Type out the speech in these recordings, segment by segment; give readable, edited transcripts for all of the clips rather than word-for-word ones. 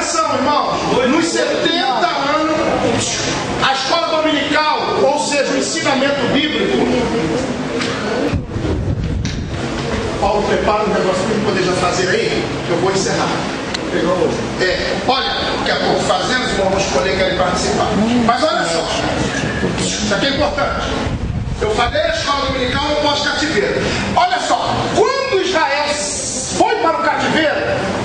atenção, irmãos, nos 70 anos, a escola dominical, ou seja, o ensinamento bíblico. Paulo, prepara um negócio para poder já fazer aí, que eu vou encerrar. Olha, daqui a pouco fazendo, os irmãos vão escolher que querem participar. Mas olha só, isso aqui é importante. Eu falei a escola dominical no pós-cativeiro. Olha só, quando Israel foi para o cativeiro,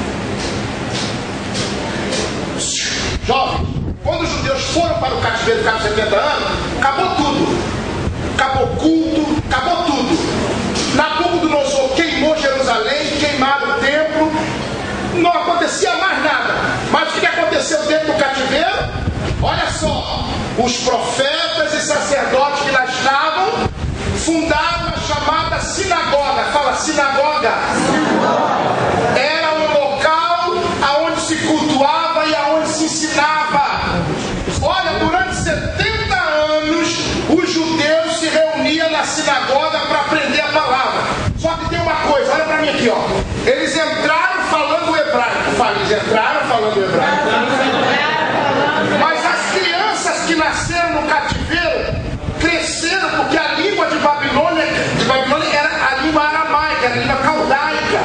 jovens, quando os judeus foram para o cativeiro, ficaram 70 anos, acabou tudo. Acabou culto, acabou tudo. Nabucodonosor queimou Jerusalém, queimaram o templo, não acontecia mais nada. Mas o que aconteceu dentro do cativeiro? Olha só, os profetas e sacerdotes que lá estavam fundaram a chamada sinagoga. Fala, sinagoga. Era um local aonde se cultuava e aonde se ensinava. Olha, durante 70 anos os judeus se reuniam na sinagoga para aprender a palavra. Só que tem uma coisa, olha para mim aqui, ó. Eles entraram falando hebraico. Fala, eles entraram falando hebraico. Mas as crianças que nasceram no cativeiro cresceram porque a língua de Babilônia era a língua aramaica, era a língua caldaica,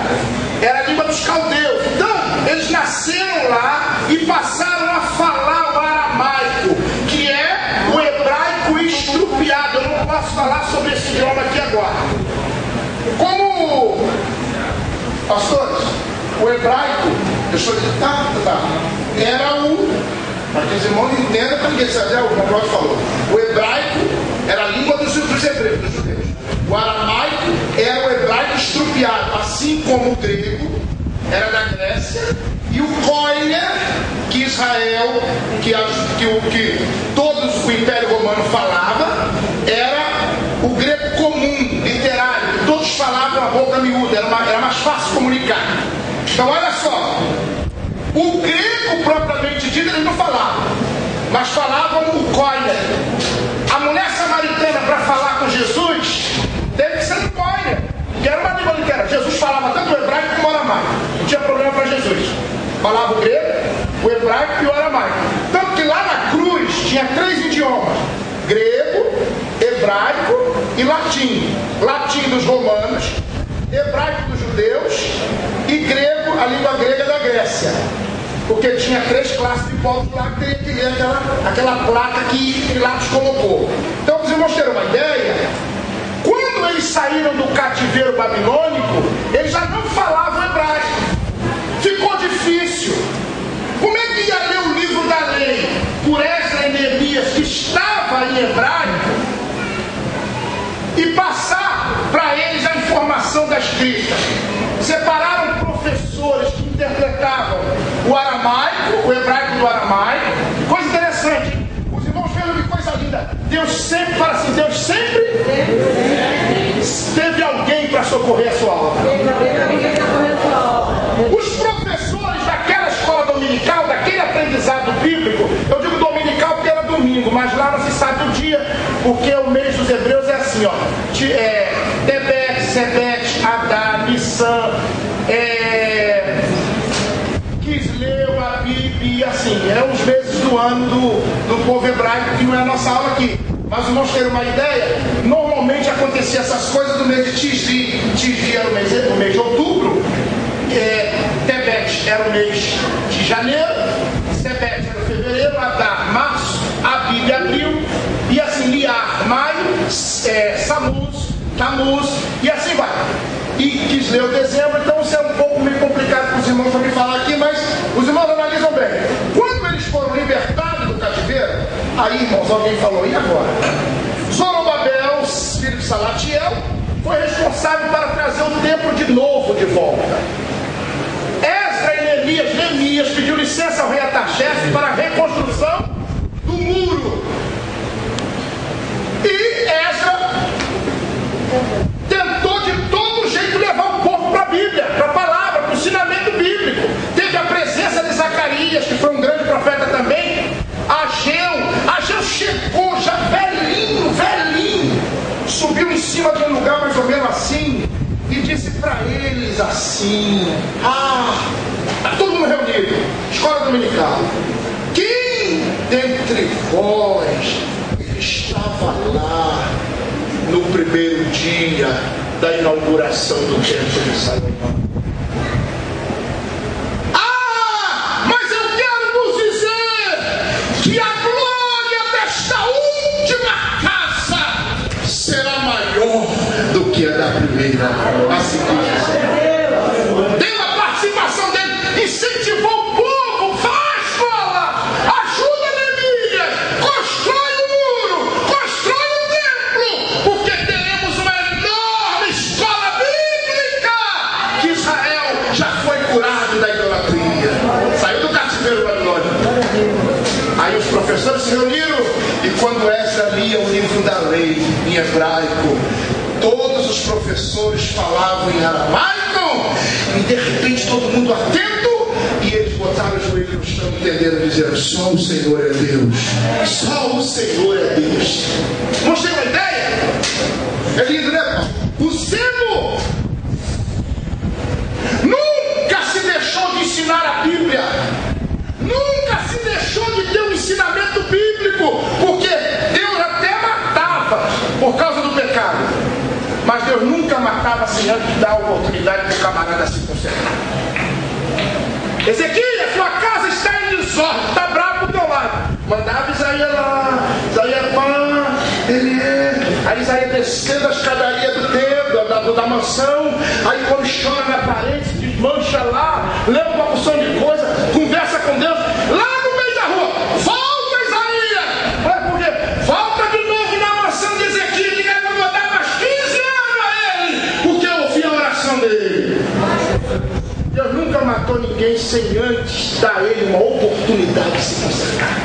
era a língua dos caldeus. Então, eles nasceram lá e passaram a falar o aramaico, que é o hebraico estrupiado. Eu não posso falar sobre esse idioma aqui agora. Como, pastores, o hebraico, deixa eu dizer, era o... Para que os irmãos entendam, para ninguém saber o que o Cláudio falou. O hebraico era a língua dos hebreus, dos judeus. O aramaico era o hebraico estrupiado, assim como o grego era da Grécia, e o koine, que Israel, que todos o Império Romano falava, era o grego comum, literário, que todos falavam a boca miúda, era mais fácil comunicar. Então olha só, o grego propriamente dito eles não falavam, mas falavam o koine. A mulher samaritana, para falar com Jesus, teve que ser no koine, que era uma língua literária. Jesus falava tanto o hebraico como o aramaico, não tinha problema para Jesus. Falava o grego, o hebraico e o aramaico. Tanto que lá na cruz tinha 3 idiomas: grego, hebraico e latim. Latim dos romanos, hebraico dos judeus e grego, a língua grega da Grécia. Porque tinha 3 classes de povos lá que teria que ler aquela placa que Pilatos colocou. Então, para os irmãos terem uma ideia, quando eles saíram do cativeiro babilônico, eles já não falavam hebraico. Ficou difícil. Como é que ia ler o livro da lei por Esdras e Neemias, que estava em hebraico, e passar para eles a informação da escrita? Separaram professores que interpretavam o aramaico, o hebraico do aramaico. Coisa interessante, os irmãos vendo que coisa linda. Deus sempre fala assim, Deus sempre teve alguém para socorrer a sua obra. Os professores daquela escola dominical, daquele aprendizado bíblico, eu digo dominical porque era domingo, mas lá não se sabe o dia, porque o mês dos hebreus é assim, ó, Tebet, Sebet, Adar, Nissan, Quisleu, Abib, e assim, os meses do ano do povo hebraico, que não é a nossa aula aqui. Mas os irmãos terem uma ideia, normalmente acontecia essas coisas no mês de Tisri. Tisri era no mês de outubro, Tebet era o mês de janeiro, Sebet era fevereiro, Adar, março, Abib, abril, e assim, Liar, maio, Samuz, Tamuz, e assim vai. E Quisleu, dezembro. Então isso é um pouco meio complicado para os irmãos para me falar aqui, mas os irmãos analisam bem. Quando eles foram libertados do cativeiro, aí, irmãos, alguém falou, e agora? Zorobabel, filho de Salatiel, foi responsável para trazer o templo de novo de volta. Esdras e Neemias pediu licença ao rei Artaxerxes para a reconstrução do muro. E Esdras tentou de todo jeito levar o povo para a Bíblia, para a palavra, para o ensinamento bíblico. Teve a presença de Zacarias, que foi um grande profeta também. Ageu chegou já velhinho, subiu em cima de um lugar mais ou menos assim e disse para eles assim: todo mundo reunido, escola dominical: quem dentre vós estava lá no primeiro dia da inauguração do templo de Salomão? Mas eu quero vos dizer que a glória desta última casa será maior do que a da primeira. Assim diz. Deu a participação dele, incentivou o povo: faz escola, ajuda Neemias, constrói o muro, constrói o templo, porque teremos uma enorme escola bíblica, que Israel já foi curado da idolatria, saiu do cativeiro babilônico. Aí os professores se reuniram, e quando Esdras lia o livro da lei em hebraico, todos os professores falavam em aramaico, e de repente todo mundo atento, e eles botaram os joelhos no chão, entendendo, dizendo: só o Senhor é Deus, só o Senhor é Deus. Mostrei uma ideia? É lindo, né? O Zeno nunca se deixou de ensinar a Bíblia, nunca se deixou de ter um ensinamento bíblico, porque Deus até matava por causa do pecado, mas Deus nunca matava sem antes dar a oportunidade para o camarada se consertar. Ezequias, sua casa está em desordem, está bravo pro teu lado. Mandava Isaías lá, Isaías pá, ele é. Aí Isaías descendo a escadaria do templo, da mansão. Aí quando chora na parede, se desmancha lá, leva uma porção de coisa, conversa com Deus, lá no meio da rua. Volta, Isaías! Olha por quê? Volta de novo na mansão de Ezequias, que vai mandar mais 15 anos a ele, porque eu ouvi a oração dele. Deus nunca matou ninguém sem antes dar a ele uma oportunidade de se consertar.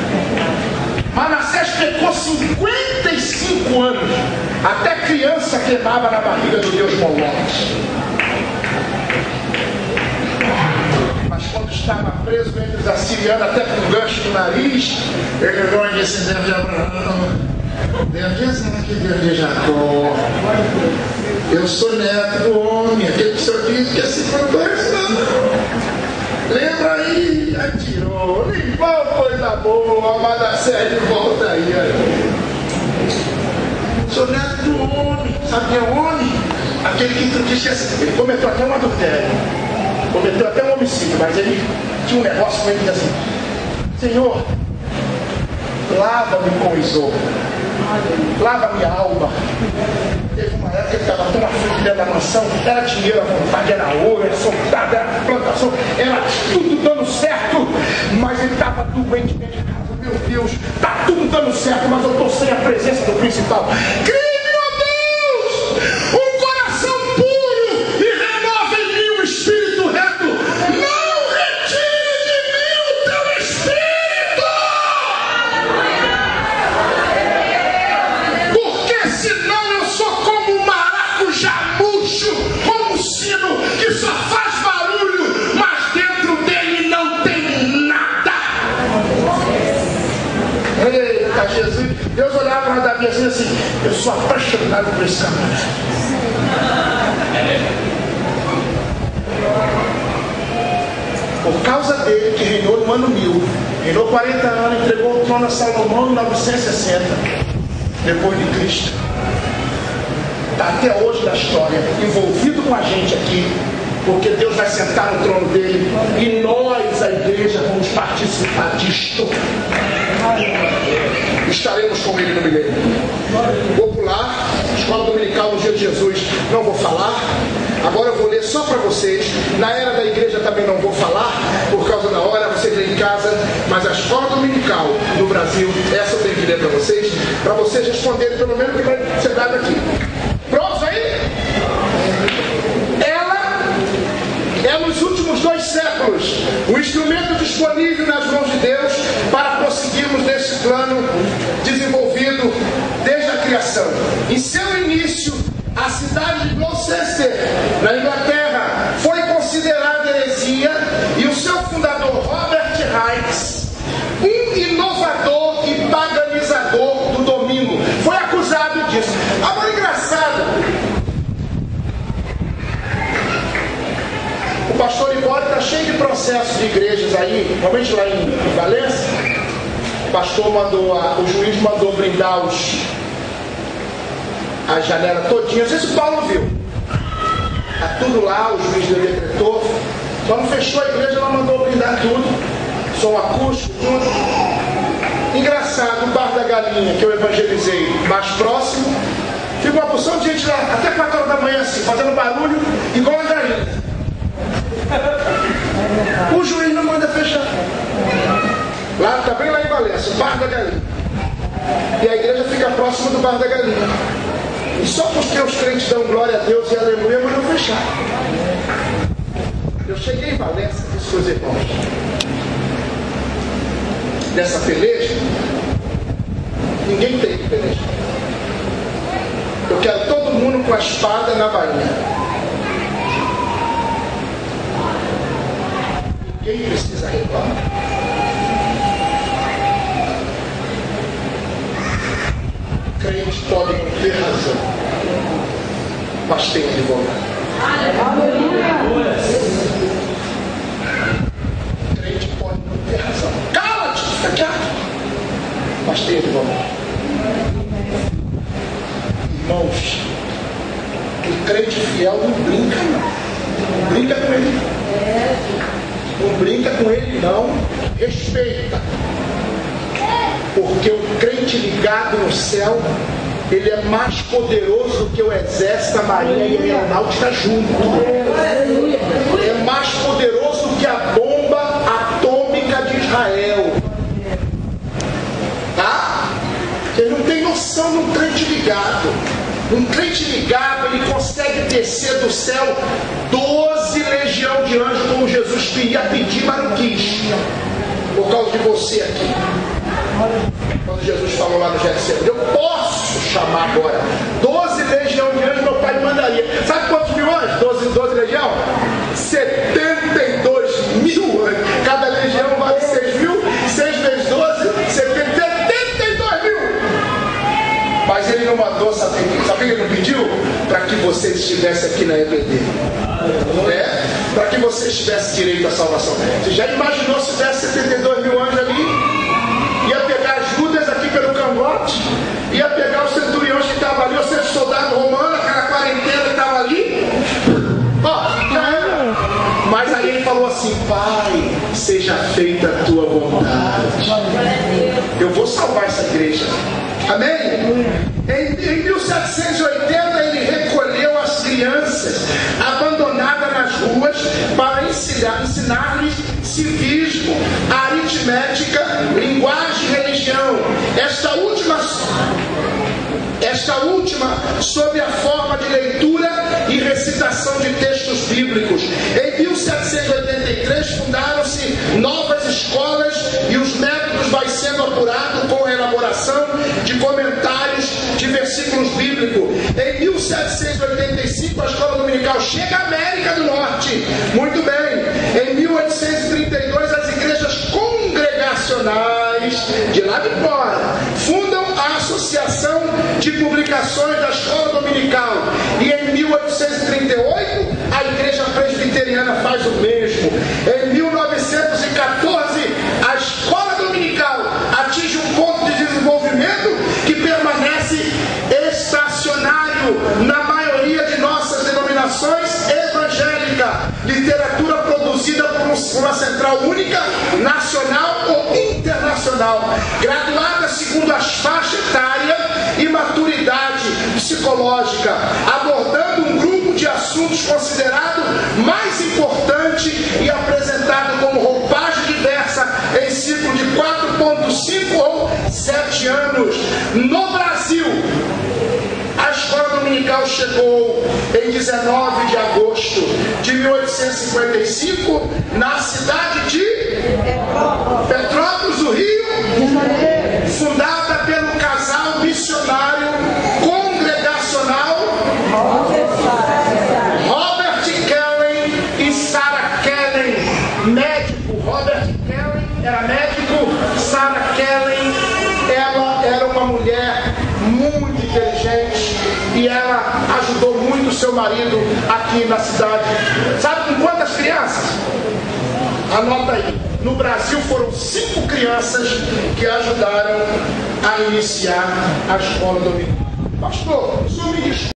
Manassés pecou 55 anos, até criança queimava na barriga do deus Moloque. Mas quando estava preso entre os assirianos, até com um gancho no nariz, ele olhou e disse: Deus de Abraão, Deus de Isaac, Deus de Jacó, eu sou neto do homem, aquele que o senhor disse que assim foi coisa. Lembra aí, atirou, limpou, coisa boa, Manassés de volta aí. Sou neto do homem, sabe quem é o homem? Aquele que tu disse assim, ele cometeu até um adultério, cometeu até um homicídio, mas ele tinha um negócio com ele assim: Senhor, lava-me com isopo, lava minha alma. Teve uma época que ele estava tão aflito dentro da mansão, era dinheiro à vontade, era ouro, era soldado, era plantação, era tudo dando certo, mas ele estava doente dentro de casa. Meu Deus, está tudo dando certo, mas eu estou sem a presença do principal. Crime, ó Deus, um coração puro e renova em mim um espírito reto. Não retire de mim o teu espírito, porque senão eu sou como um maracujá murcho, como um sino que só faz barulho, mas dentro dele não tem nada. Eita Jesus, Deus olhava para Davi assim: eu sou apaixonado por esse camarada. Por causa dele, que reinou no ano 1000, reinou 40 anos, entregou o trono a Salomão em 960 depois de Cristo. Está até hoje na história, envolvido com a gente aqui, porque Deus vai sentar no trono dele e nós, a igreja, vamos participar disto. Estaremos com ele no milênio. Vou pular, escola dominical no dia de Jesus, não vou falar. Agora eu vou ler só para vocês. Na era da igreja também não vou falar, por causa da hora, vocês lêem em casa. Mas a escola dominical no Brasil, essa eu tenho que ler para vocês responderem pelo menos o que vai ser dado aqui. Prontos aí? Ela é nos últimos 2 séculos o instrumento disponível nas mãos de Deus para prosseguirmos nesse plano desenvolvido desde a criação. Em seu início, a cidade de Gloucester, na Inglaterra, foi considerada heresia, e o seu fundador, Robert Hicks, um inovador e paganizador do domingo, foi acusado disso. Agora, engraçado, o pastor Libório está cheio de processo processo de igrejas aí, principalmente lá em Valência, o pastor mandou, o juiz mandou blindar a janela todinha. Não sei se o Paulo viu. Tá tudo lá, o juiz decretou. Só não fechou a igreja, ela mandou blindar tudo. Som acústico, tudo. Engraçado, o Bar da Galinha, que eu evangelizei mais próximo, ficou uma porção de gente lá, até 4 horas da manhã assim, fazendo barulho, igual a galinha. O juiz não manda fechar. Lá, tá bem lá em Valência, o Bar da Galinha. E a igreja fica próxima do Bar da Galinha. E só porque os crentes dão glória a Deus e aleluia, mas não fechar. Eu cheguei em Valência, disse para os irmãos, dessa peleja, ninguém tem que pelejar. Eu quero todo mundo com a espada na bainha. Ninguém precisa reclamar. Crentes podem não ter razão, mas tem advogado. Crente pode não ter razão. Cala-te, fica quieto, mas tem advogado. Irmãos, o crente fiel não brinca, não. Não brinca com ele. Não brinca com ele, não. Respeita. Porque o crente ligado no céu, ele é mais poderoso do que o exército, a marinha e a aeronáutica junto. É mais poderoso do que a bomba atômica de Israel. Tá? Ele não tem noção de um crente ligado. Um crente ligado, ele consegue descer do céu 12 legiões de anjos, como Jesus ia pedir, mas não quis. Por causa de você aqui. Quando Jesus falou lá no Getsemane, eu posso chamar agora 12 legiões de anjos, meu pai me mandaria. Sabe quantos mil anjos? 12 legião? 72 mil anjos. Cada legião vale 6 mil, 6 vezes 12, 72 mil. Mas ele não mandou, sabe o que ele não pediu? Para que vocês estivessem aqui na EBD. Para que vocês tivessem direito à salvação. Você já imaginou se tivesse 72 mil anjos ali? Ia pegar as Judas aqui pelo cangote, ia pegar os centuriões que estavam ali, ou seja, soldado romano, aquela quarentena que estava ali. Ó, já era. Mas aí ele falou assim: Pai, seja feita a tua vontade. Eu vou salvar essa igreja. Amém? Em 1780 ele recolheu as crianças abandonadas nas ruas para ensinar-lhes civismo, aritmética, linguagem e religião. Esta última sob a forma de leitura e recitação de textos bíblicos. Em 1783 fundaram-se novas escolas e os métodos vai sendo apurados com a elaboração de comentários de versículos bíblicos. Em 1785 a escola dominical chega à América do Norte. Muito bem. Em 1832 as igrejas congregacionais de lá de fora fundam a Associação de Publicações da Escola Dominical. E em 1838 a Igreja Presbiteriana faz o mesmo. Em 1914 a Escola Dominical atinge um ponto de desenvolvimento que permanece estacionário na maioria de nossas denominações evangélicas. Literatura produzida por uma central única, nacional ou internacional, graduada segundo as faixas etárias e maturidade psicológica, abordando um grupo de assuntos considerado mais importante e apresentado como roupagem diversa em ciclo de 4,5 ou 7 anos. No Brasil, a escola dominical chegou em 19 de agosto de 1855 na cidade de Petrópolis, do Rio, fundada pelo casal missionário congregacional Robert Kellen e Sarah Kellen. Médico, Robert Kellen era médico, Sarah Kellen, ela era uma mulher muito inteligente e ela ajudou muito o seu marido aqui na cidade. Sabe com quantas crianças? Anota aí. No Brasil foram 5 crianças que ajudaram a iniciar a escola dominical. Pastor, o senhor me desculpa.